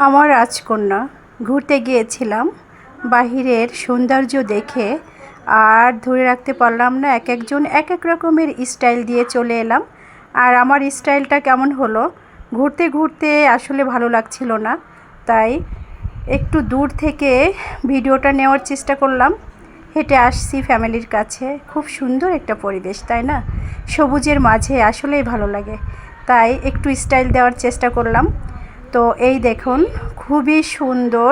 আমার রাজকন্যা ঘুরতে গিয়েছিলাম, বাহিরের সৌন্দর্য দেখে আর ধরে রাখতে পারলাম না। এক একজন এক এক রকমের স্টাইল দিয়ে চলে এলাম। আর আমার স্টাইলটা কেমন হলো, ঘুরতে ঘুরতে আসলে ভালো লাগছিল না, তাই একটু দূর থেকে ভিডিওটা নেওয়ার চেষ্টা করলাম। হেঁটে আসছি ফ্যামিলির কাছে, খুব সুন্দর একটা পরিবেশ, তাই না? সবুজের মাঝে আসলেই ভালো লাগে, তাই একটু স্টাইল দেওয়ার চেষ্টা করলাম। তো এই দেখুন, খুবই সুন্দর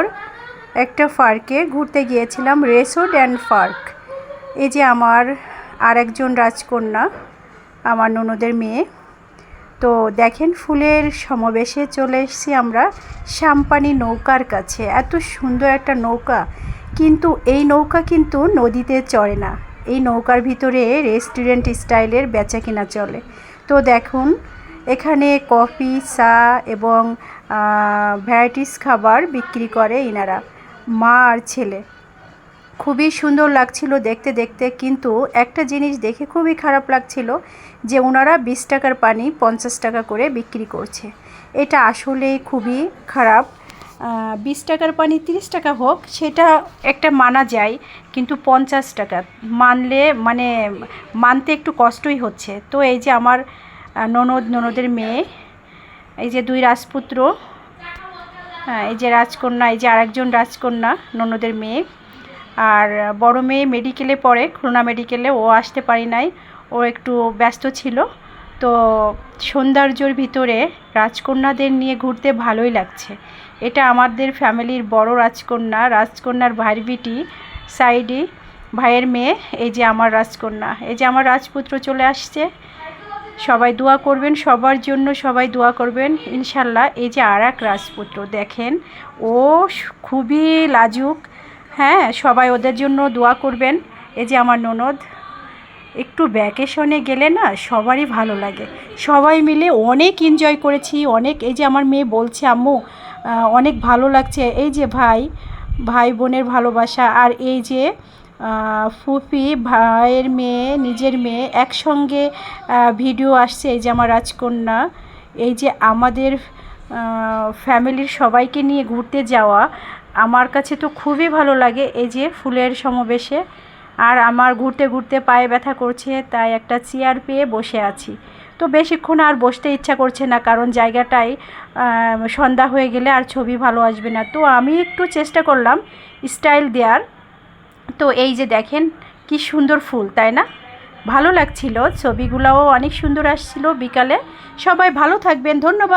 একটা পার্কে ঘুরতে গিয়েছিলাম, রেসোর্ট অ্যান্ড পার্ক। এই যে আমার আরেকজন রাজকন্যা, আমার ননদের মেয়ে। তো দেখেন, ফুলের সমাবেশে চলে এসেছি আমরা সাম্পানি নৌকার কাছে। এত সুন্দর একটা নৌকা, কিন্তু এই নৌকা কিন্তু নদীতে চড়ে না। এই নৌকার ভিতরে রেস্টুরেন্ট স্টাইলের বেচা কিনা চলে। তো দেখুন, এখানে কফি, চা এবং ভ্যারাইটিস খাবার বিক্রি করে ইনারা, মা আর ছেলে। খুবই সুন্দর লাগছিল দেখতে দেখতে, কিন্তু একটা জিনিস দেখে খুবই খারাপ লাগছিল যে ওনারা 20 টাকার পানি 50 টাকা করে বিক্রি করছে। এটা আসলে খুবই খারাপ। 20 টাকার পানি 30 টাকা হোক, সেটা একটা মানা যায়, কিন্তু 50 টাকা মানতে একটু কষ্টই হচ্ছে। তো এই যে আমার ননদের মেয়ে, এই যে 2 রাজপুত্র, এই যে রাজকন্যা, এই যে আরেকজন রাজকন্যা ননদের মেয়ে। আর বড় মেয়ে মেডিকেলে পড়ে, খুলনা মেডিকেলে, ও আসতে পারি নাই, ও একটু ব্যস্ত ছিল। তো সৌন্দর্যের ভিতরে রাজকন্যাদের নিয়ে ঘুরতে ভালোই লাগছে। এটা আমাদের ফ্যামিলির বড় রাজকন্যার ভাইয়ের বিটি, সাইডি ভাইয়ের মেয়ে। এই যে আমার রাজকন্যা, এই যে আমার রাজপুত্র চলে আসছে। সবাই দোয়া করবেন, সবার জন্য সবাই দোয়া করবেন ইনশাল্লাহ। এই যে আর এক রাজপুত্র দেখেন, ও খুবই লাজুক। হ্যাঁ, সবাই ওদের জন্য দোয়া করবেন। এই যে আমার ননদ। একটু ভ্যাকেশনে গেলে না সবারই ভালো লাগে, সবাই মিলে অনেক এনজয় করেছি অনেক। এই যে আমার মেয়ে বলছে, আম্মু অনেক ভালো লাগছে। এই যে ভাই বোনের ভালোবাসা, আর এই যে ফুফি ভাইয়ের মেয়ে, নিজের মেয়ে একসঙ্গে ভিডিও আসছে। এই যে আমার রাজকন্যা, এই যে আমাদের ফ্যামিলির সবাইকে নিয়ে ঘুরতে যাওয়া আমার কাছে তো খুবই ভালো লাগে। এই যে ফুলের সমাবেশে, আর আমার ঘুরতে ঘুরতে পায়ে ব্যথা করছে, তাই একটা চেয়ার পেয়ে বসে আছি। তো বেশিক্ষণ আর বসতে ইচ্ছা করছে না, কারণ জায়গাটায় সন্ধ্যা হয়ে গেলে আর ছবি ভালো আসবে না। তো আমি একটু চেষ্টা করলাম স্টাইল দেওয়ার। তো এই যে দেখেন কি সুন্দর ফুল, তাই না? ভালো লাগছিল, ছবিগুলোও অনেক সুন্দর আসছিল বিকালে। সবাই ভালো থাকবেন, ধন্যবাদ।